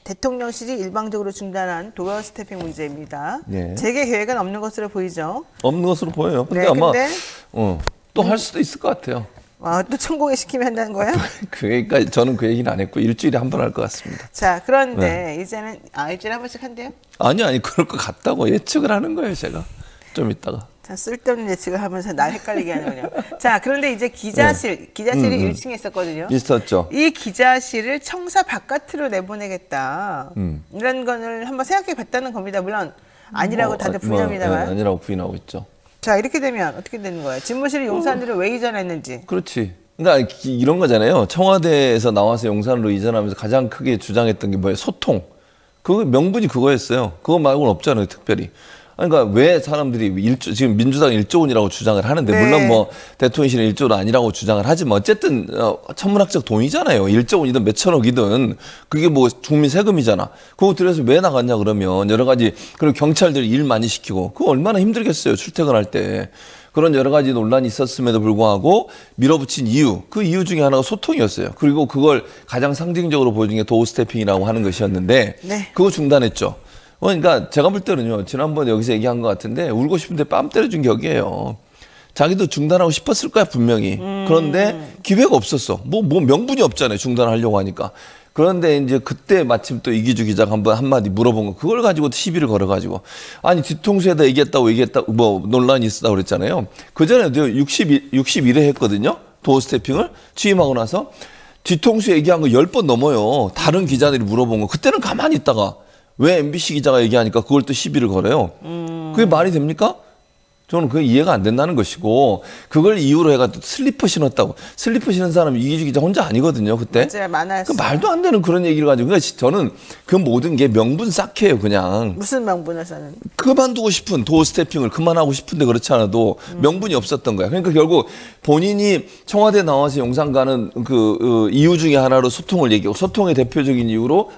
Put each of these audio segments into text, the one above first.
대통령실이 일방적으로 중단한 도어 스태핑 문제입니다. 네. 재개 계획은 없는 것으로 보이죠. 없는 것으로 보여요. 근데 네, 아마 근데 또 할 수도 있을 것 같아요. 또 천공에 시키면 한다는 거예요? 그러니까 저는 그 얘기는 안 했고 일주일에 한 번 할 것 같습니다. 자, 그런데 이제는 일주일에 한 번씩 한대요? 아니 그럴 것 같다고 예측을 하는 거예요, 제가. 좀 이따가. 자, 쓸데없는 예측을 하면서 날 헷갈리게 하는군요. 자, 그런데 이제 기자실이 1층에 있었거든요. 있었죠. 이 기자실을 청사 바깥으로 내보내겠다. 이런 거를 한번 생각해 봤다는 겁니다. 물론 아니라고 다들 부인합니다만. 아니라고 부인하고 있죠. 자, 이렇게 되면 어떻게 되는 거예요? 집무실이 용산으로 왜 이전했는지. 그렇지. 그러니까 이런 거잖아요. 청와대에서 나와서 용산으로 이전하면서 가장 크게 주장했던 게 뭐예요? 소통. 그 명분이 그거였어요. 그거 말고는 없잖아요, 특별히. 그러니까 왜 사람들이 지금 민주당 1조 원이라고 주장을 하는데, 네. 물론 뭐 대통령실은 1조 원 아니라고 주장을 하지만 어쨌든 천문학적 돈이잖아요. 1조 원이든 몇천억이든 그게 뭐 국민 세금이잖아. 그거 들여서 왜 나갔냐 그러면 여러 가지, 그리고 경찰들이 일 많이 시키고 그거 얼마나 힘들겠어요, 출퇴근할 때. 그런 여러 가지 논란이 있었음에도 불구하고 밀어붙인 이유, 그 이유 중에 하나가 소통이었어요. 그리고 그걸 가장 상징적으로 보여준 게 도어 스태핑이라고 하는 것이었는데, 네. 그거 중단했죠. 그러니까 제가 볼 때는요, 지난번에 여기서 얘기한 것 같은데 울고 싶은데 뺨 때려준 격이에요. 자기도 중단하고 싶었을 거야, 분명히. 그런데 기회가 없었어. 뭐 명분이 없잖아요, 중단하려고 하니까. 그런데 이제 그때 마침 또 이기주 기자가 한마디 물어본 거, 그걸 가지고 시비를 걸어가지고, 아니 뒤통수에다 얘기했다고 뭐 논란이 있었다고 그랬잖아요. 그전에도 61회 했거든요, 도어 스태핑을 취임하고 나서. 뒤통수 얘기한 거 10번 넘어요. 다른 기자들이 물어본 거. 그때는 가만히 있다가 왜 MBC 기자가 얘기하니까 그걸 또 시비를 걸어요. 그게 말이 됩니까? 저는 그게 이해가 안 된다는 것이고, 그걸 이유로 해가지고 슬리퍼 신었다고. 슬리퍼 신은 사람이 이기주 기자 혼자 아니거든요, 그때. 맞아요, 많았어요. 그 말도 안 되는 그런 얘기를 가지고. 그러니까 저는 그 모든 게 명분 쌓게요, 그냥. 무슨 명분을 써는? 그만두고 싶은 도어 스태핑을 그만하고 싶은데 그렇지 않아도 명분이 없었던 거야. 그러니까 결국 본인이 청와대 나와서 용산 가는 그 이유 중에 하나로 소통을 얘기하고, 소통의 대표적인 이유로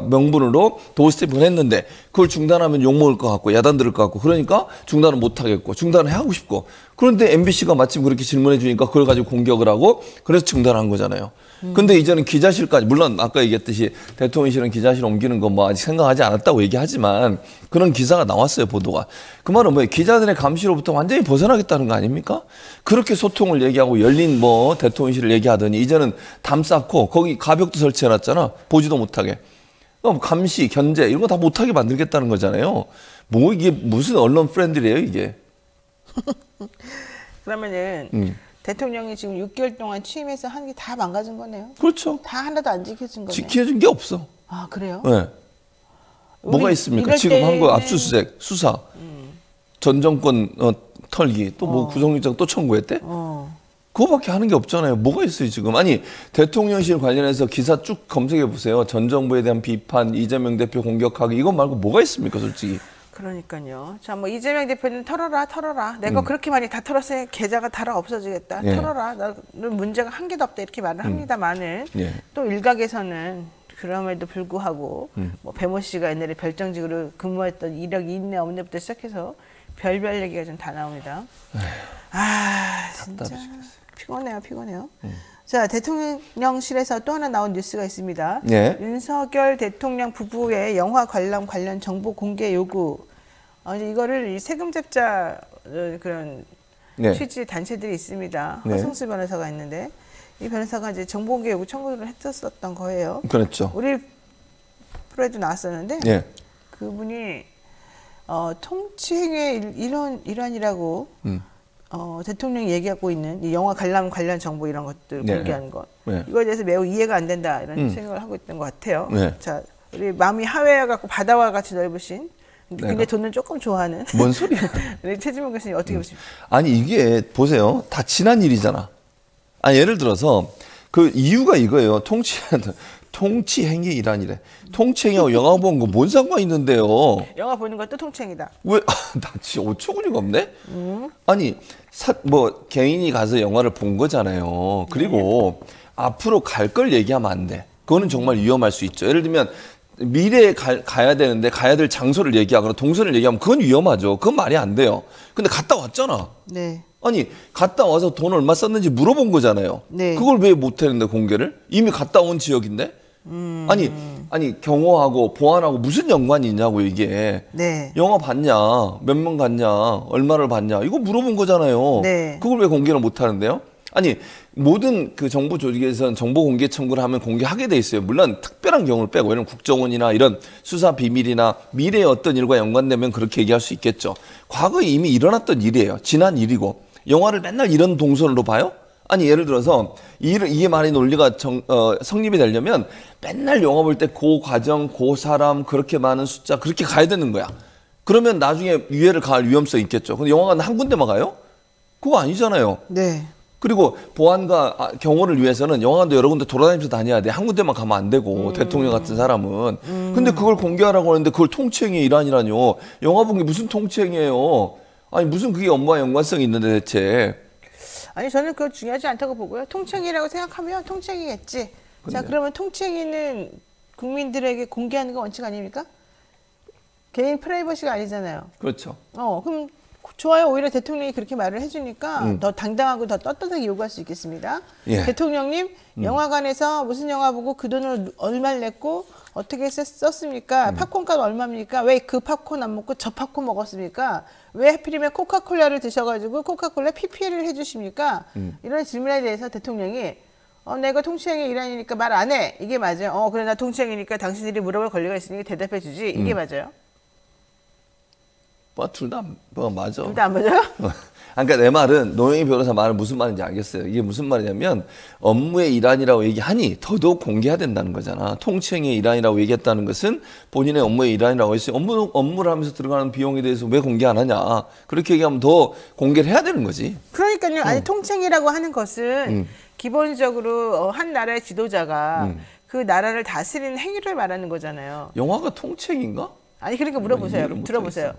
명분으로 도어 스태핑을 했는데, 그걸 중단하면 욕먹을 것 같고 야단 들을 것 같고, 그러니까 중단을 못 하겠고 중단을 하고 싶고, 그런데 MBC가 마침 그렇게 질문해 주니까 그걸 가지고 공격을 하고, 그래서 중단한 거잖아요. 근데 이제는 기자실까지, 물론 아까 얘기했듯이 대통령실은 기자실 옮기는 거 뭐 아직 생각하지 않았다고 얘기하지만 그런 기사가 나왔어요, 보도가. 그 말은 뭐예요? 기자들의 감시로부터 완전히 벗어나겠다는 거 아닙니까? 그렇게 소통을 얘기하고 열린 뭐 대통령실을 얘기하더니 이제는 담 쌓고 거기 가벽도 설치해놨잖아, 보지도 못하게. 감시, 견제 이런 거 다 못하게 만들겠다는 거잖아요. 뭐 이게 무슨 언론 프렌들이에요, 이게. 그러면은 대통령이 지금 6개월 동안 취임해서 한 게 다 망가진 거네요. 그렇죠. 다 하나도 안 지켜진 거네요. 지켜준 게 없어. 아, 그래요? 네. 뭐가 있습니까? 지금 한 거 압수수색, 수사, 전 정권 털기, 또 뭐 구속영장 또 청구했대? 그거밖에 하는 게 없잖아요. 뭐가 있어요, 지금. 아니, 대통령실 관련해서 기사 쭉 검색해 보세요. 전 정부에 대한 비판, 이재명 대표 공격하기, 이거 말고 뭐가 있습니까, 솔직히. 그러니까요. 자, 뭐 이재명 대표는 털어라. 내가 그렇게 많이 다 털었으니 계좌가 다 없어지겠다. 예. 털어라. 나는 문제가 한 개도 없다. 이렇게 말을 합니다만은 예. 또 일각에서는 그럼에도 불구하고 뭐 배모 씨가 옛날에 별정직으로 근무했던 이력이 있네 없네부터 시작해서 별별 얘기가 좀 다 나옵니다. 진짜 피곤해요. 자, 대통령실에서 또 하나 나온 뉴스가 있습니다. 예. 윤석열 대통령 부부의 영화 관련 정보 공개 요구. 이제 이거를 이 세금잡자 그런 취지 단체들이 있습니다. 허성수 변호사가 있는데, 이 변호사가 이제 정보 공개 요구 청구를 했었던 거예요. 그렇죠. 우리 프로에도 나왔었는데, 그분이 통치행위의 일환이라고 대통령이 얘기하고 있는 이 영화 관람 정보 이런 것들 공개하는 것, 이거에 대해서 매우 이해가 안 된다 이런 생각을 하고 있던 것 같아요. 자, 우리 마음이 하회와 같고 바다와 같이 넓으신, 근데 돈은 조금 좋아하는 뭔 소리야? 우리 최진봉 교수님 어떻게 보십니까? 아니, 이게 보세요, 다 지난 일이잖아. 아니, 예를 들어서 그 이유가 이거예요. 통치행위 일환이래. 통치행위하고 영화 보는 거 뭔 상관 있는데요? 영화 보는 것도 통치행위다. 왜? 나 진짜 어처구니가 없네? 아니, 뭐 개인이 가서 영화를 본 거잖아요. 그리고 앞으로 갈 걸 얘기하면 안 돼. 그거는 정말 위험할 수 있죠. 예를 들면 미래에 가야 되는데 가야 될 장소를 얘기하거나 동선을 얘기하면 그건 위험하죠. 그건 말이 안 돼요. 근데 갔다 왔잖아. 네. 아니, 갔다 와서 돈 얼마 썼는지 물어본 거잖아요. 네. 그걸 왜 못했는데, 공개를? 이미 갔다 온 지역인데? 아니, 아니 경호하고 보안하고 무슨 연관이 있냐고 이게. 네. 영화 봤냐, 몇 명 갔냐, 얼마를 봤냐 이거 물어본 거잖아요. 네. 그걸 왜 공개를 못 하는데요? 아니 모든 그 정부 조직에서는 정보 공개 청구를 하면 공개하게 돼 있어요. 물론 특별한 경우를 빼고 이런 국정원이나 이런 수사 비밀이나 미래의 어떤 일과 연관되면 그렇게 얘기할 수 있겠죠. 과거에 이미 일어났던 일이에요. 지난 일이고 영화를 맨날 이런 동선으로 봐요? 아니 예를 들어서 이게 만약 논리가 성립이 되려면 맨날 영화 볼 때 그 과정, 그 사람 그렇게 많은 숫자 그렇게 가야 되는 거야. 그러면 나중에 유해를 가할 위험성이 있겠죠. 근데 영화관은 한 군데만 가요? 그거 아니잖아요. 네. 그리고 보안과 경호를 위해서는 영화관도 여러 군데 돌아다니면서 다녀야 돼. 한 군데만 가면 안 되고 대통령 같은 사람은. 근데 그걸 공개하라고 하는데 그걸 통치행위의 일환이라뇨. 영화 본 게 무슨 통치행위예요. 아니 무슨 그게 업무와 연관성이 있는데 대체. 아니 저는 그거 중요하지 않다고 보고요. 통치행위라고 생각하면 통치행위겠지. 자 그러면 통치행위는 국민들에게 공개하는 거 원칙 아닙니까? 개인 프라이버시가 아니잖아요. 그렇죠. 그럼 좋아요. 오히려 대통령이 그렇게 말을 해주니까 더 당당하고 더 떳떳하게 요구할 수 있겠습니다. 예. 대통령님 영화관에서 무슨 영화 보고 그 돈을 얼마를 냈고 어떻게 썼습니까? 팝콘값 얼마입니까? 왜 그 팝콘 안 먹고 저 팝콘 먹었습니까? 왜 하필이면 코카콜라를 드셔가지고 코카콜라 PPL을 해주십니까? 이런 질문에 대해서 대통령이 내가 통치행위 일환이니까 말 안 해. 이게 맞아요. 그래 나 통치행위니까 당신들이 물어볼 권리가 있으니까 대답해 주지. 이게 맞아요. 둘 다 맞아. 둘 다 안 맞아요? 그러니까 내 말은 노영희 변호사 말은 무슨 말인지 알겠어요. 이게 무슨 말이냐면 업무의 일환이라고 얘기하니 더더욱 공개해야 된다는 거잖아. 통치행위의 일환이라고 얘기했다는 것은 본인의 업무의 일환이라고 했어요. 업무를 하면서 들어가는 비용에 대해서 왜 공개 안 하냐. 그렇게 얘기하면 더 공개를 해야 되는 거지. 그러니까요. 아니 통치행위라고 하는 것은 기본적으로 한 나라의 지도자가 그 나라를 다스리는 행위를 말하는 거잖아요. 영화가 통치행위인가? 아니 그러니까 물어보세요. 들어보세요.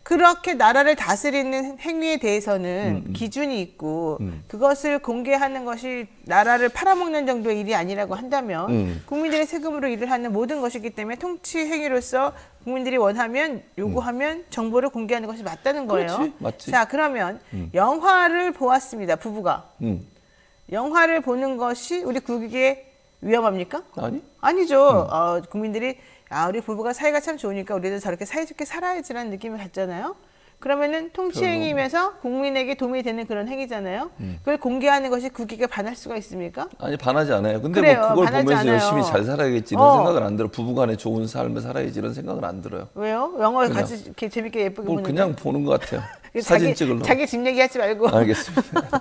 그렇게 나라를 다스리는 행위에 대해서는 기준이 있고 그것을 공개하는 것이 나라를 팔아먹는 정도의 일이 아니라고 한다면 국민들의 세금으로 일을 하는 모든 것이기 때문에 통치 행위로서 국민들이 원하면 요구하면 정보를 공개하는 것이 맞다는 거예요. 그렇지, 맞지. 자 그러면 영화를 보았습니다. 부부가. 영화를 보는 것이 우리 국익에 위험합니까? 아니죠. 국민들이 우리 부부가 사이가 참 좋으니까 우리도 저렇게 사이좋게 살아야지라는 느낌을 갖잖아요. 그러면은 통치행위면서 국민에게 도움이 되는 그런 행위잖아요. 그걸 공개하는 것이 국익에 반할 수가 있습니까? 아니 반하지 않아요. 근데 그래요, 뭐 그걸 보면서 않아요. 열심히 잘 살아야겠지 이런 생각은 안 들어. 부부간에 좋은 삶을 살아야지 이런 생각은 안 들어요. 왜요? 영화를 같이 이렇게 재밌게 예쁘게 보는 그냥 보는 것 같아요. 사진 찍으려고. 자기 집 얘기하지 말고. 알겠습니다.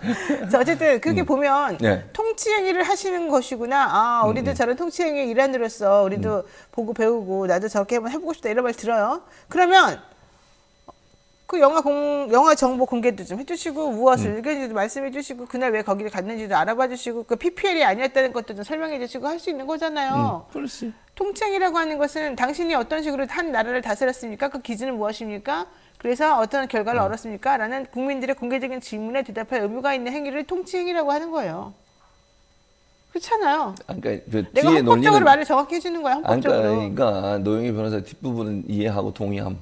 자, 어쨌든 그렇게 보면 통치행위를 하시는 것이구나. 우리도 저런 통치행위의 일환으로서 우리도 보고 배우고 나도 저렇게 한번 해보고 싶다 이런 말 들어요. 그러면 그 영화 정보 공개도 좀 해주시고 무엇을 의견인지도 말씀해 주시고 그날 왜 거기를 갔는지도 알아봐 주시고 그 PPL이 아니었다는 것도 좀 설명해 주시고 할 수 있는 거잖아요. 그렇지. 통치행위라고 하는 것은 당신이 어떤 식으로 한 나라를 다스렸습니까? 그 기준은 무엇입니까? 그래서 어떤 결과를 얻었습니까? 라는 국민들의 공개적인 질문에 대답할 의무가 있는 행위를 통치행위라고 하는 거예요. 그렇잖아요. 그러니까 그 내가 뒤에 헌법적으로 논리는 말을 정확히 해주는 거야. 헌법적으로. 그러니까 노영희 변호사 뒷부분은 이해하고 동의함.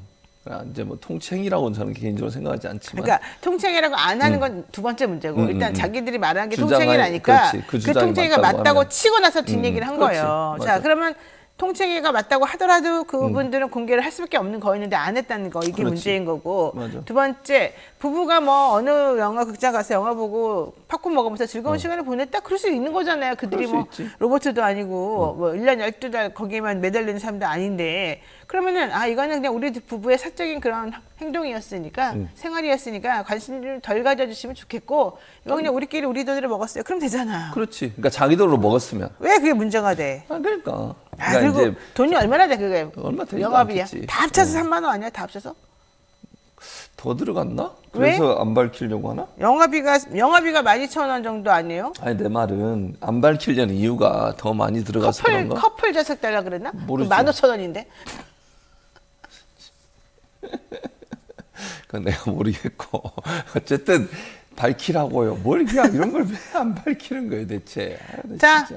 이제 뭐 통치행위라고는 저는 개인적으로 생각하지 않지만. 그러니까 통치행위라고 안 하는 건 두 번째 문제고 일단 자기들이 말하는 게 통치행위라니까 그 통치행위가 맞다고 치고 나서 뒷얘기를 한 거예요. 그렇지, 자 그러면 통치행위가 맞다고 하더라도 그분들은 공개를 할 수밖에 없는 거였는데 안 했다는 거 이게 그렇지. 문제인 거고 맞아. 두 번째 부부가 뭐 어느 영화 극장 가서 영화 보고 팝콘 먹으면서 즐거운 시간을 보냈다 그럴 수 있는 거잖아요. 그들이 뭐 로봇도 아니고 뭐 1년 12달 거기에만 매달리는 사람도 아닌데 그러면은 이거는 그냥 우리 부부의 사적인 그런 행동이었으니까 생활이었으니까 관심 좀 덜 가져주시면 좋겠고 이거 그냥 우리끼리 우리 돈으로 먹었어요. 그럼 되잖아요. 그렇지. 그러니까 자기 돈으로 먹었으면. 왜 그게 문제가 돼? 그러니까. 그리고 이제 돈이 얼마나 돼 그게? 얼마 되지도 영화비야. 않겠지. 다 합쳐서 3만 원 아니야? 다 합쳐서? 더 들어갔나? 그래서 안 밝히려고 하나? 영화비가 12,000원 정도 아니에요? 아니 내 말은 안 밝히려는 이유가 더 많이 들어가서 그런가? 커플 좌석 달라 그랬나? 모르지. 15,000원인데. 그건 내가 모르겠고 어쨌든 밝히라고요. 뭘 그냥 이런 걸 왜 안 밝히는 거예요 대체? 자,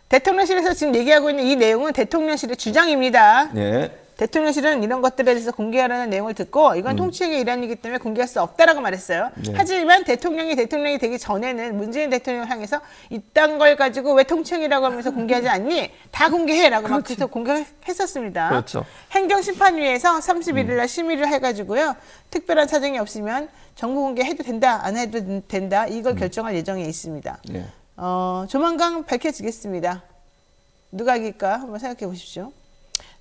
대통령실에서 지금 얘기하고 있는 이 내용은 대통령실의 주장입니다. 네. 대통령실은 이런 것들에 대해서 공개하라는 내용을 듣고 이건 통치력의 일환이기 때문에 공개할 수 없다라고 말했어요. 네. 하지만 대통령이 되기 전에는 문재인 대통령을 향해서 이딴 걸 가지고 왜 통치력이라고 하면서 공개하지 않니? 다 공개해라고 막 계속 공개했었습니다. 그렇죠. 행정심판위에서 31일 날 심의를 해가지고요. 특별한 사정이 없으면 정보 공개해도 된다, 안 해도 된다 이걸 결정할 예정에 있습니다. 네. 조만간 밝혀지겠습니다. 누가 이길까 한번 생각해 보십시오.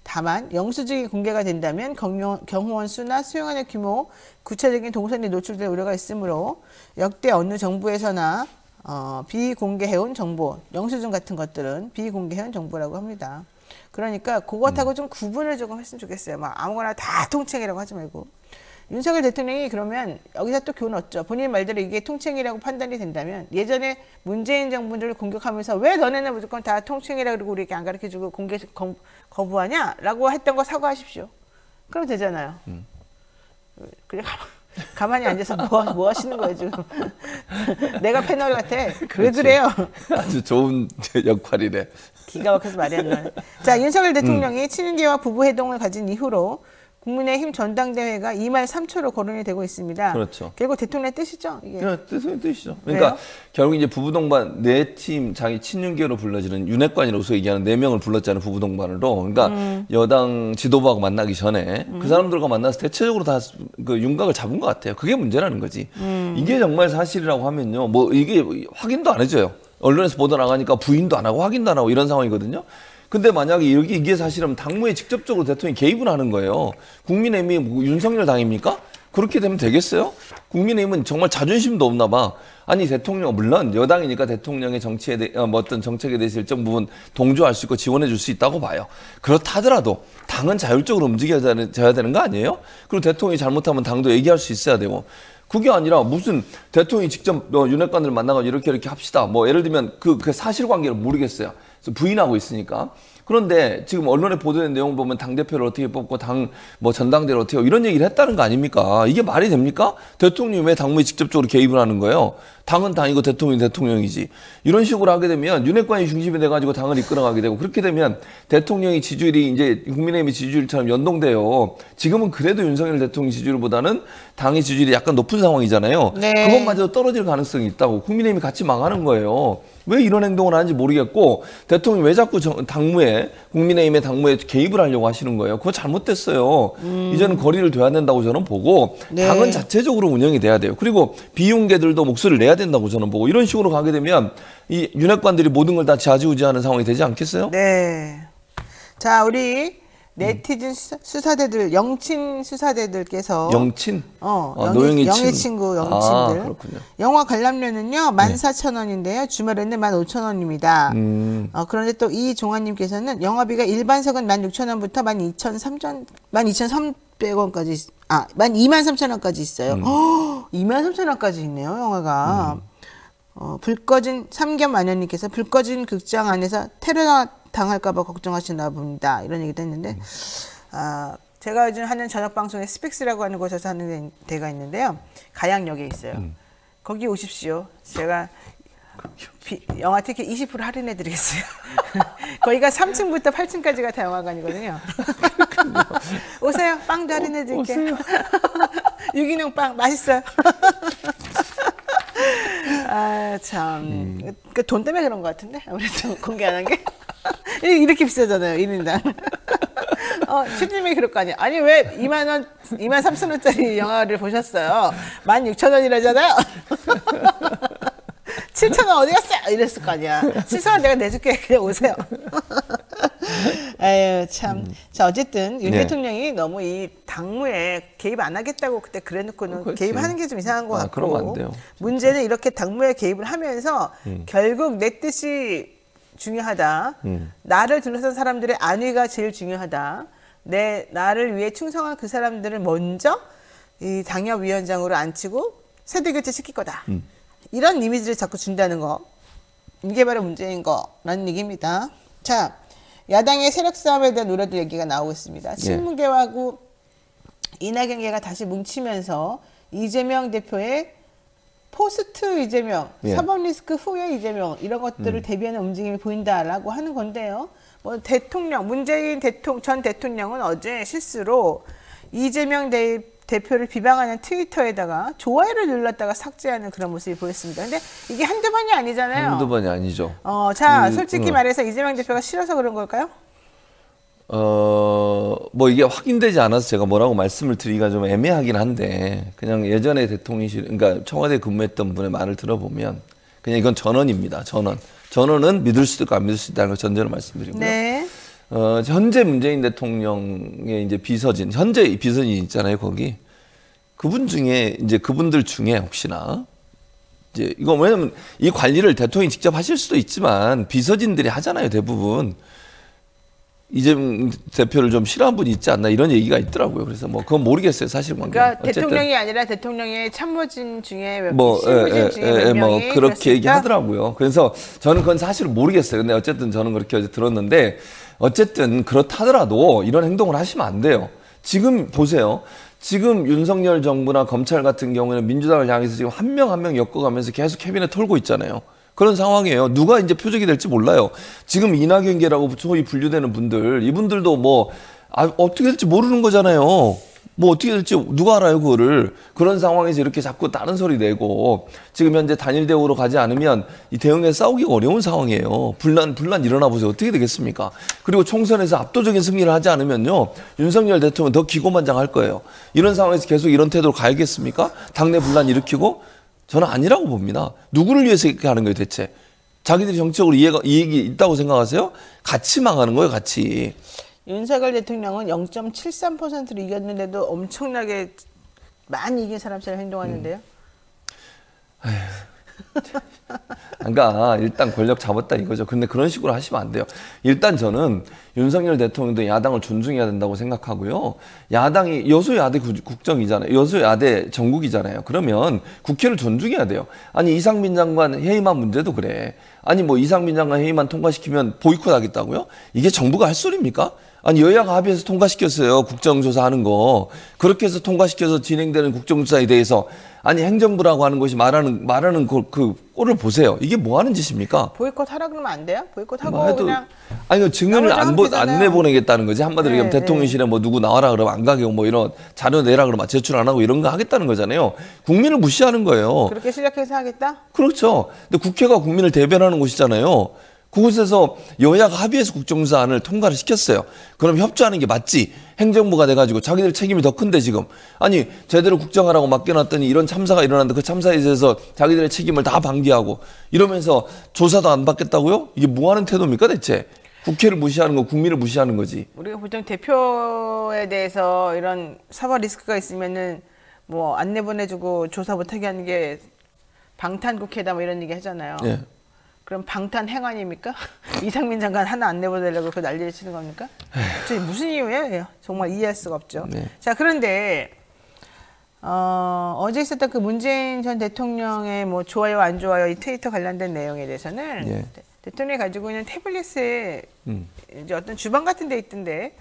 다만 영수증이 공개가 된다면 경호원 수나 수용안의 규모, 구체적인 동선이 노출될 우려가 있으므로 역대 어느 정부에서나 비공개해온 정보, 영수증 같은 것들은 비공개해온 정보라고 합니다. 그러니까 그것하고 좀 구분을 조금 했으면 좋겠어요. 막 아무거나 다 통칭이라고 하지 말고. 윤석열 대통령이 그러면 여기서 또 교훈 얻죠. 본인 말대로 이게 통칭이라고 판단이 된다면 예전에 문재인 정부를 공격하면서 왜 너네는 무조건 다 통칭이라고 그러고 우리 이렇게 안 가르쳐주고 공개 거부하냐? 라고 했던 거 사과하십시오. 그럼 되잖아요. 그냥 가만히 앉아서 뭐 하시는 거예요 지금. 내가 패널 같아. 왜 그래요? 아주 좋은 역할이래. 기가 막혀서 말이 안 나네. 자, 윤석열 대통령이 친윤계와 부부 회동을 가진 이후로 국민의힘 전당대회가 2말 3초로 거론이 되고 있습니다. 그렇죠. 결국 대통령의 뜻이죠, 이게. 대통령의 뜻이죠. 그러니까 왜요? 결국 이제 부부동반 4팀 자기 친윤계로 불러지는 윤핵관이라고 얘기하는 4명을 불렀잖아요, 부부동반으로. 그러니까 여당 지도부하고 만나기 전에 그 사람들과 만나서 대체적으로 다 그 윤곽을 잡은 것 같아요. 그게 문제라는 거지. 이게 정말 사실이라고 하면요, 뭐 이게 확인도 안 해줘요. 언론에서 보도 나가니까 부인도 안 하고 확인도 안 하고 이런 상황이거든요. 근데 만약에 이게 사실은 당무에 직접적으로 대통령이 개입을 하는 거예요. 국민의힘이 뭐 윤석열 당입니까? 그렇게 되면 되겠어요? 국민의힘은 정말 자존심도 없나 봐. 아니 대통령 물론 여당이니까 대통령의 정치에 뭐 어떤 정책에 대해서 일정 부분 동조할 수 있고 지원해 줄 수 있다고 봐요. 그렇다 하더라도 당은 자율적으로 움직여야 되는 거 아니에요? 그리고 대통령이 잘못하면 당도 얘기할 수 있어야 되고. 그게 아니라 무슨 대통령이 직접 윤핵관들 만나가지고 이렇게 합시다. 뭐 예를 들면 그 사실관계를 모르겠어요. 그래서 부인하고 있으니까. 그런데 지금 언론에 보도된 내용을 보면 당대표를 어떻게 뽑고 뭐 전당대를 어떻게 하고 이런 얘기를 했다는 거 아닙니까? 이게 말이 됩니까? 대통령이 왜 당무에 직접적으로 개입을 하는 거예요? 당은 당이고 대통령이 대통령이지. 이런 식으로 하게 되면 윤핵관이 중심이 돼가지고 당을 이끌어가게 되고 그렇게 되면 대통령의 지지율이 이제 국민의힘의 지지율처럼 연동돼요. 지금은 그래도 윤석열 대통령 지지율보다는 당의 지지율이 약간 높은 상황이잖아요. 네. 그것마저도 떨어질 가능성이 있다고. 국민의힘이 같이 망하는 거예요. 왜 이런 행동을 하는지 모르겠고 대통령이 왜 자꾸 국민의힘의 당무에 개입을 하려고 하시는 거예요. 그거 잘못됐어요. 이제는 거리를 둬야 된다고 저는 보고 네. 당은 자체적으로 운영이 돼야 돼요. 그리고 비윤계들도 목소리를 내야 된다고 저는 보고 이런 식으로 가게 되면 이 윤핵관들이 모든 걸 다 좌지우지하는 상황이 되지 않겠어요? 네. 자, 우리 네티즌 수사대들, 영친 수사대들께서 영친? 노영희 친구, 영친들. 그렇군요. 영화 관람료는요 14,000원인데요. 주말에는 15,000원입니다. 그런데 또 이종환님께서는 영화비가 일반석은 16,000원부터 12,300원까지 23,000원까지 있어요. 23,000원까지 있네요, 영화가. 불 꺼진 삼겹마녀님께서 불 꺼진 극장 안에서 테러 당할까봐 걱정하시나 봅니다. 이런 얘기도 했는데, 제가 요즘 하는 저녁 방송에 스펙스라고 하는 곳에서 하는 데가 있는데요. 가양역에 있어요. 거기 오십시오. 제가 영화 티켓 20% 할인해 드리겠어요. 거기가 3층부터 8층까지가 다 영화관이거든요. 오세요. 빵도 할인해 드릴게요. 유기농 빵 맛있어요. 참. 돈 때문에 그런 것 같은데? 아무래도 공개 안 한 게. 이렇게 비싸잖아요, 1인당. 최진님이 그럴 거 아니에요. 아니, 왜 23,000원짜리 영화를 보셨어요? 16,000원이라잖아요? 7,000원 어디 갔어요? 이랬을 거 아니야. 7,000원 내가 내줄게. 그냥 오세요. 아유, 참. 자, 어쨌든, 윤 대통령이 너무 이 당무에 개입 안 하겠다고 그때 그래 놓고는 그렇지. 개입하는 게 좀 이상한 것 같고. 그러면 안 돼요. 문제는 이렇게 당무에 개입을 하면서 결국 내 뜻이 중요하다. 나를 둘러싼 사람들의 안위가 제일 중요하다. 나를 위해 충성한 그 사람들을 먼저 이 당협위원장으로 앉히고 세대교체 시킬 거다. 이런 이미지를 자꾸 준다는 거. 이게 바로 문제인 거라는 얘기입니다. 자, 야당의 세력 싸움에 대한 우려도 얘기가 나오고 있습니다. 친문계하고 이낙연계가 다시 뭉치면서 이재명 대표의 포스트 이재명, 사법 리스크 후의 이재명 이런 것들을 대비하는 움직임이 보인다라고 하는 건데요. 뭐 대통령 문재인 전 대통령은 어제 실수로 이재명 대표를 비방하는 트위터에다가 좋아요를 눌렀다가 삭제하는 그런 모습이 보였습니다. 근데 이게 한두 번이 아니잖아요. 한두 번이 아니죠. 자, 솔직히 말해서 이재명 대표가 싫어서 그런 걸까요? 뭐 이게 확인되지 않아서 제가 뭐라고 말씀을 드리기가 좀 애매하긴 한데, 그냥 예전에 대통령실, 그러니까 청와대 근무했던 분의 말을 들어보면 그냥 이건 전언입니다. 전언은 믿을 수도 있고 안 믿을 수 있다는 걸 전제로 말씀드리고요. 네. 현재 문재인 대통령의 이제 현재 비서진 있잖아요, 거기. 그분 중에, 이제 그분들 중에 혹시나, 이제 이거 왜냐면 이 관리를 대통령이 직접 하실 수도 있지만 비서진들이 하잖아요, 대부분. 이재명 대표를 좀 싫어하는 분이 있지 않나 이런 얘기가 있더라고요. 그래서 뭐 그건 모르겠어요, 사실. 그러니까 대통령이 아니라 대통령의 참모진 중에 실무진 중에 몇 명이 그렇게 그렇습니까? 얘기하더라고요. 그래서 저는 그건 사실 모르겠어요. 근데 어쨌든 저는 그렇게 어제 들었는데, 어쨌든 그렇다더라도 이런 행동을 하시면 안 돼요. 지금 보세요. 지금 윤석열 정부나 검찰 같은 경우에는 민주당을 향해서 지금 한 명 한 명 엮어가면서 계속 캐비넷 털고 있잖아요. 그런 상황이에요. 누가 이제 표적이 될지 몰라요. 지금 이낙연계라고 소위 분류되는 분들, 이분들도 뭐 어떻게 될지 모르는 거잖아요. 뭐 어떻게 될지 누가 알아요, 그거를. 그런 상황에서 이렇게 자꾸 다른 소리 내고, 지금 현재 단일 대우로 가지 않으면 이 대응에 싸우기가 어려운 상황이에요. 분란 일어나 보세요. 어떻게 되겠습니까? 그리고 총선에서 압도적인 승리를 하지 않으면요, 윤석열 대통령은 더 기고만장할 거예요. 이런 상황에서 계속 이런 태도로 가야겠습니까? 당내 분란 일으키고? 저는 아니라고 봅니다. 누구를 위해서 이렇게 하는 거예요, 대체? 자기들이 정치적으로 이익이 있다고 생각하세요? 같이 망하는 거예요, 같이. 윤석열 대통령은 0.73%로 이겼는데도 엄청나게 많이 이긴 사람처럼 행동하는데요. 그러니까 일단 권력 잡았다 이거죠. 근데 그런 식으로 하시면 안 돼요. 일단 저는 윤석열 대통령도 야당을 존중해야 된다고 생각하고요. 야당이 여소야대 국정이잖아요. 여소야대 정국이잖아요. 그러면 국회를 존중해야 돼요. 아니 이상민 장관 해임한 문제도 그래. 아니 뭐 이상민 장관 해임만 통과시키면 보이콧 하겠다고요? 이게 정부가 할 소리입니까? 아니 여야가 합의해서 통과시켰어요. 국정조사하는 거. 그렇게 해서 통과시켜서 진행되는 국정조사에 대해서 아니 행정부라고 하는 것이 말하는 그 꼴을 보세요. 이게 뭐 하는 짓입니까? 보이콧 하라 그러면 안 돼요? 보이콧하고 그냥. 아니 증언을 안 내보내겠다는 거지. 한마디로 얘기하면 대통령실에 뭐 누구 나와라 그러면 안 가게 뭐 이런 자료 내라 그러면 제출 안 하고 이런 거 하겠다는 거잖아요. 국민을 무시하는 거예요. 그렇게 시작해서 하겠다? 그렇죠. 근데 국회가 국민을 대변하는 곳이잖아요. 그곳에서 여야가 합의해서 국정조사안을 통과를 시켰어요. 그럼 협조하는 게 맞지. 행정부가 돼가지고 자기들 책임이 더 큰데 지금. 아니 제대로 국정하라고 맡겨놨더니 이런 참사가 일어났는데 그 참사에 대해서 자기들의 책임을 다 방기하고 이러면서 조사도 안 받겠다고요? 이게 뭐 하는 태도입니까 대체? 국회를 무시하는 거, 국민을 무시하는 거지. 우리가 보통 대표에 대해서 이런 사법 리스크가 있으면은 뭐 안 내보내주고 조사 못하게 하는 게 방탄국회다 뭐 이런 얘기 하잖아요. 예. 그럼 방탄 행안입니까? 이상민 장관 하나 안 내보내려고 그 난리를 치는 겁니까? 저희 무슨 이유예요? 정말 이해할 수가 없죠. 네. 자, 그런데 어제 있었던 그 문재인 전 대통령의 뭐 좋아요 안 좋아요 이 트위터 관련된 내용에 대해서는 네. 대통령이 가지고 있는 태블릿에 이제 어떤 주방 같은 데 있던데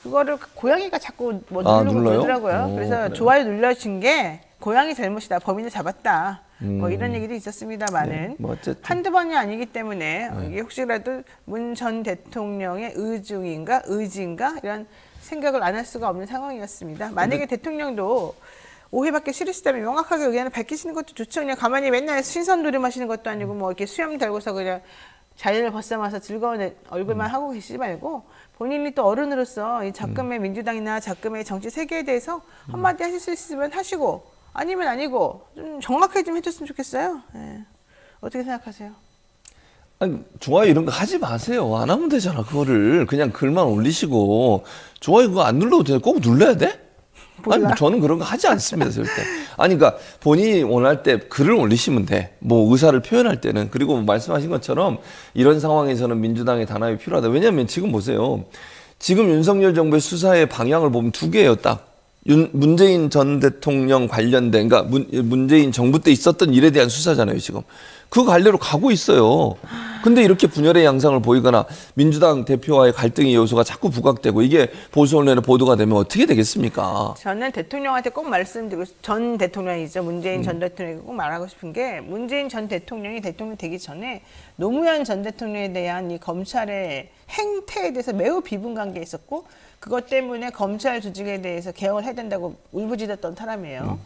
그거를 고양이가 자꾸 뭐 누르고 그러더라고요. 그래서 그래요? 좋아요 눌러준 게 고양이 잘못이다. 범인을 잡았다. 뭐 이런 얘기도 있었습니다만은 네, 뭐 한두 번이 아니기 때문에 이게 혹시라도 문 전 대통령의 의중인가 의지인가 이런 생각을 안 할 수가 없는 상황이었습니다. 만약에 대통령도 오해받기 싫으시다면 명확하게 의견을 밝히시는 것도 좋죠. 그냥 가만히 맨날 신선 노름하시는 것도 아니고 뭐 이렇게 수염 달고서 그냥 자리를 벗삼아서 즐거운 얼굴만 하고 계시지 말고 본인이 또 어른으로서 이 작금의 민주당이나 작금의 정치 세계에 대해서 한마디 하실 수 있으면 하시고 아니면 아니고 좀 정확하게 좀 해줬으면 좋겠어요. 네. 어떻게 생각하세요? 아니, 좋아요 이런 거 하지 마세요. 안 하면 되잖아. 그거를 그냥 글만 올리시고 좋아요 그거 안 눌러도 돼. 꼭 눌러야 돼? 몰라. 아니 저는 그런 거 하지 않습니다. 절대. 아니 그러니까 본인이 원할 때 글을 올리시면 돼. 뭐 의사를 표현할 때는. 그리고 말씀하신 것처럼 이런 상황에서는 민주당의 단합이 필요하다. 왜냐하면 지금 보세요. 지금 윤석열 정부의 수사의 방향을 보면 두 개예요. 딱. 문재인 전 대통령 관련된, 그러니까 문재인 정부 때 있었던 일에 대한 수사잖아요, 지금. 그 관례로 가고 있어요. 근데 이렇게 분열의 양상을 보이거나 민주당 대표와의 갈등의 요소가 자꾸 부각되고 이게 보수 언론에 보도가 되면 어떻게 되겠습니까? 저는 대통령한테 꼭 말씀드리고, 전 대통령이죠. 문재인 전 대통령에게 꼭 말하고 싶은 게, 문재인 전 대통령이 대통령 되기 전에 노무현 전 대통령에 대한 이 검찰의 행태에 대해서 매우 비분관계에 있었고, 그것 때문에 검찰 조직에 대해서 개혁을 해야 된다고 울부짖었던 사람이에요.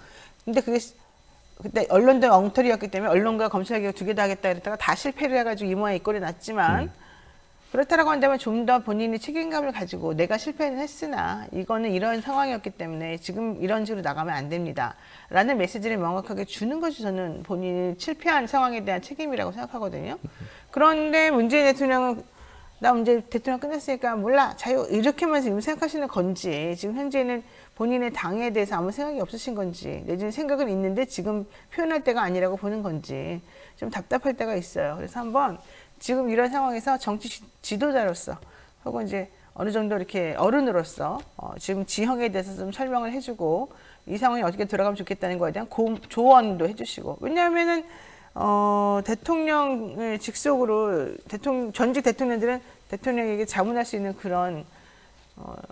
근데 그때 언론도 엉터리였기 때문에 언론과 검찰 개혁 두 개 다 하겠다 그랬다가 다 실패를 해가지고 이 모양 이 꼴이 났지만, 그렇다라고 한다면 좀 더 본인이 책임감을 가지고 내가 실패는 했으나 이거는 이런 상황이었기 때문에 지금 이런 식으로 나가면 안 됩니다 라는 메시지를 명확하게 주는 것이 저는 본인이 실패한 상황에 대한 책임이라고 생각하거든요. 그런데 문재인 대통령은 나 문제 대통령 끝났으니까 몰라 자유 이렇게만 지금 생각하시는 건지, 지금 현재는 본인의 당에 대해서 아무 생각이 없으신 건지, 내지는 생각은 있는데 지금 표현할 때가 아니라고 보는 건지 좀 답답할 때가 있어요. 그래서 한번 지금 이런 상황에서 정치 지도자로서 혹은 이제 어느 정도 이렇게 어른으로서 지금 지형에 대해서 좀 설명을 해주고 이 상황이 어떻게 들어가면 좋겠다는 거에 대한 조언도 해주시고, 왜냐하면은 대통령을 직속으로 전직 대통령들은 대통령에게 자문할 수 있는 그런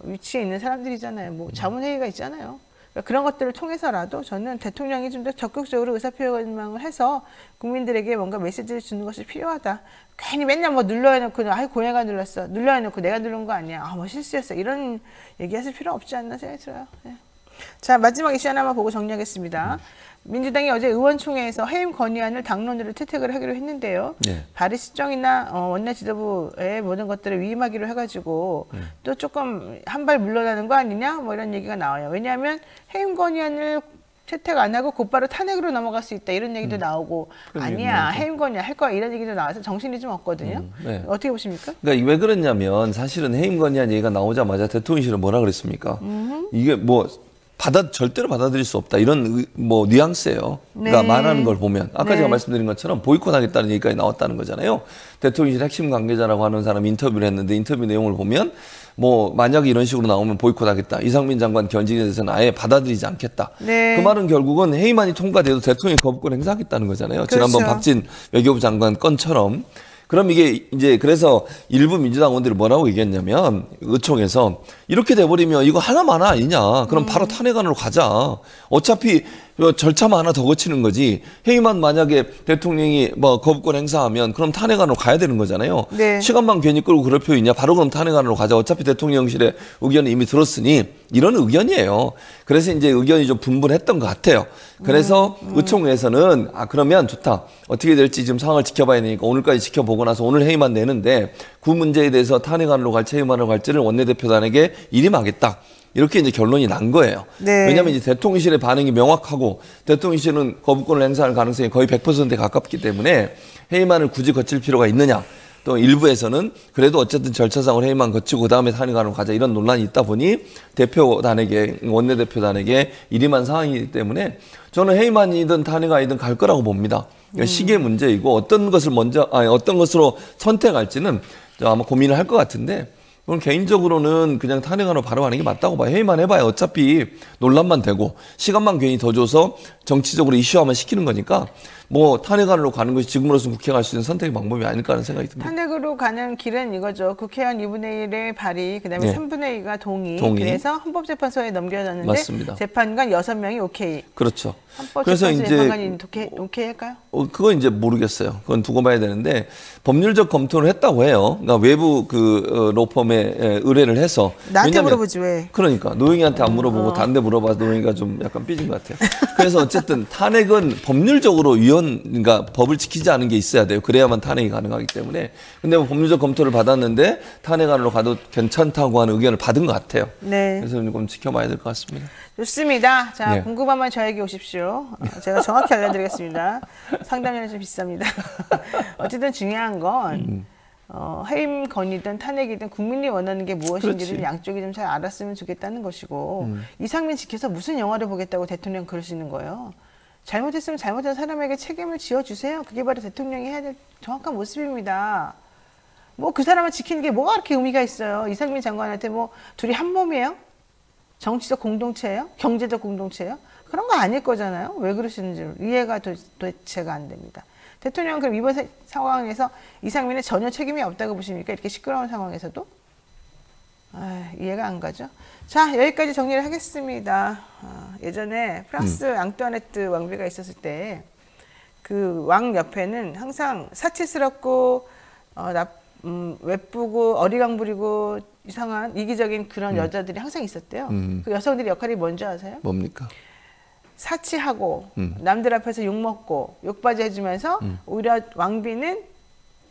위치에 있는 사람들이잖아요. 뭐 자문회의가 있잖아요. 그러니까 그런 것들을 통해서라도 저는 대통령이 좀 더 적극적으로 의사표명을 해서 국민들에게 뭔가 메시지를 주는 것이 필요하다. 괜히 맨날 뭐 눌러해놓고 아이 고양이가 눌렀어, 눌러해놓고 내가 누른 거 아니야, 아 뭐 실수했어, 이런 얘기하실 필요 없지 않나 생각이 들어요. 네. 자, 마지막 이슈 하나만 보고 정리하겠습니다. 민주당이 어제 의원총회에서 해임 건의안을 당론으로 채택을 하기로 했는데요. 네. 발의 시정이나 원내 지도부의 모든 것들을 위임하기로 해가지고 또 조금 한 발 물러나는 거 아니냐 뭐 이런 얘기가 나와요. 왜냐하면 해임 건의안을 채택 안 하고 곧바로 탄핵으로 넘어갈 수 있다 이런 얘기도 나오고, 아니야 해임 건의안 할 거야 이런 얘기도 나와서 정신이 좀 없거든요. 네. 어떻게 보십니까? 그러니까 왜 그러냐면 사실은 해임 건의안 얘기가 나오자마자 대통령실은 뭐라 그랬습니까? 이게 뭐 절대로 받아들일 수 없다 이런 뭐 뉘앙스예요. 그러니까 네. 말하는 걸 보면 아까 제가 말씀드린 것처럼 보이콧하겠다는 얘기까지 나왔다는 거잖아요. 대통령실 핵심 관계자라고 하는 사람이 인터뷰를 했는데 인터뷰 내용을 보면 뭐 만약에 이런 식으로 나오면 보이콧하겠다, 이상민 장관 견직에 대해서는 아예 받아들이지 않겠다. 네. 그 말은 결국은 해임안이 통과돼도 대통령이 거부권 행사하겠다는 거잖아요. 그렇죠. 지난번 박진 외교부 장관 건처럼. 그럼 이게 이제 그래서 일부 민주당 의원들이 뭐라고 얘기했냐면 의총에서 이렇게 돼버리면 이거 하나만 아니냐. 그럼 바로 탄핵안으로 가자. 어차피 절차만 하나 더 거치는 거지. 해임안 만약에 대통령이 뭐 거부권 행사하면 그럼 탄핵안으로 가야 되는 거잖아요. 네. 시간만 괜히 끌고 그럴 필요 있냐. 바로 그럼 탄핵안으로 가자. 어차피 대통령실의 의견을 이미 들었으니 이런 의견이에요. 그래서 이제 의견이 좀 분분했던 것 같아요. 그래서 의총에서는 그러면 좋다. 어떻게 될지 지금 상황을 지켜봐야 되니까 오늘까지 지켜보고 나서 오늘 해임안 내는데 그 문제에 대해서 탄핵안으로 갈지 해임안으로 갈지를 원내대표단에게 일임하겠다. 이렇게 이제 결론이 난 거예요. 네. 왜냐하면 이제 대통령실의 반응이 명확하고 대통령실은 거부권을 행사할 가능성이 거의 100%에 가깝기 때문에 해임안을 굳이 거칠 필요가 있느냐. 또 일부에서는 그래도 어쨌든 절차상으로 해임안 거치고 그다음에 탄핵안으로 가자 이런 논란이 있다 보니 대표단에게 원내대표단에게 일임한 상황이기 때문에 저는 해임안이든 탄핵안이든 갈 거라고 봅니다. 시기의 문제이고 어떤 것으로 선택할지는 아마 고민을 할 것 같은데 그럼 개인적으로는 그냥 탄핵안으로 바로 가는 게 맞다고 봐요. 회의만 해봐야 어차피 논란만 되고 시간만 괜히 더 줘서 정치적으로 이슈화만 시키는 거니까 뭐 탄핵안으로 가는 것이 지금으로서는 국회가 할 수 있는 선택의 방법이 아닐까 하는 생각이 듭니다. 탄핵으로 가는 길은 이거죠. 국회의원 2분의 1의 발의, 그다음에 네. 3분의 2가 동의. 그래서 헌법재판소에 넘겨졌는데 맞습니다. 재판관 6명이 오케이. 그렇죠. 헌법재판소 재판관이 오케이 할까요? 그건 이제 모르겠어요. 그건 두고 봐야 되는데 법률적 검토를 했다고 해요. 그러니까 외부 로펌에 의뢰를 해서. 나한테 물어보지 왜? 그러니까 노영이한테 안 물어보고 다른 데 물어봐서 노영이가 좀 약간 삐진 것 같아요. 그래서 어쨌든 탄핵은 법률적으로 그러니까 법을 지키지 않은 게 있어야 돼요. 그래야만 탄핵이 가능하기 때문에. 근데 뭐 법률적 검토를 받았는데 탄핵안으로 가도 괜찮다고 하는 의견을 받은 것 같아요. 네. 그래서 조금 지켜봐야 될 것 같습니다. 좋습니다. 자, 네. 궁금하면 저에게 오십시오. 제가 정확히 알려드리겠습니다. 상담료는 좀 비쌉니다. 어쨌든 중요한 건 해임 건의든 탄핵이든 국민이 원하는 게 무엇인지를 그렇지. 양쪽이 좀 잘 알았으면 좋겠다는 것이고 이상민 지켜서 무슨 영화를 보겠다고 대통령 그럴 수 있는 거예요. 잘못했으면 잘못한 사람에게 책임을 지어주세요. 그게 바로 대통령이 해야 될 정확한 모습입니다. 뭐 그 사람을 지키는 게 뭐가 그렇게 의미가 있어요. 이상민 장관한테 뭐 둘이 한 몸이에요? 정치적 공동체예요? 경제적 공동체예요? 그런 거 아닐 거잖아요. 왜 그러시는지 이해가 도대체가 안 됩니다. 대통령은 그럼 이번 상황에서 이상민은 전혀 책임이 없다고 보십니까? 이렇게 시끄러운 상황에서도? 이해가 안 가죠. 자, 여기까지 정리를 하겠습니다. 예전에 프랑스 앙뚜아네트 왕비가 있었을 때 그 왕 옆에는 항상 사치스럽고 외쁘고 어리광 부리고 이상한 이기적인 그런 여자들이 항상 있었대요. 그 여성들의 역할이 뭔지 아세요? 뭡니까? 사치하고 남들 앞에서 욕먹고 욕바지 해주면서 오히려 왕비는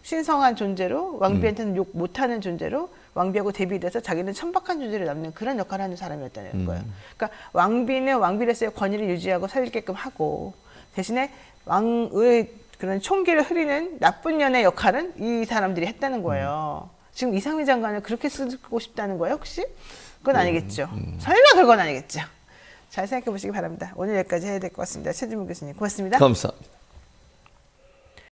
신성한 존재로 왕비한테는 욕 못하는 존재로 왕비하고 대비돼서 자기는 천박한 존재로 남는 그런 역할을 하는 사람이었다는 거예요. 그러니까 왕비는 왕비로서의 권위를 유지하고 살게끔 하고 대신에 왕의 그런 총기를 흐리는 나쁜 년의 역할은 이 사람들이 했다는 거예요. 지금 이상민 장관을 그렇게 쓰고 싶다는 거예요, 혹시? 그건 아니겠죠. 설마 그건 아니겠죠. 잘 생각해 보시기 바랍니다. 오늘 여기까지 해야 될 것 같습니다. 최진문 교수님 고맙습니다. 감사합니다.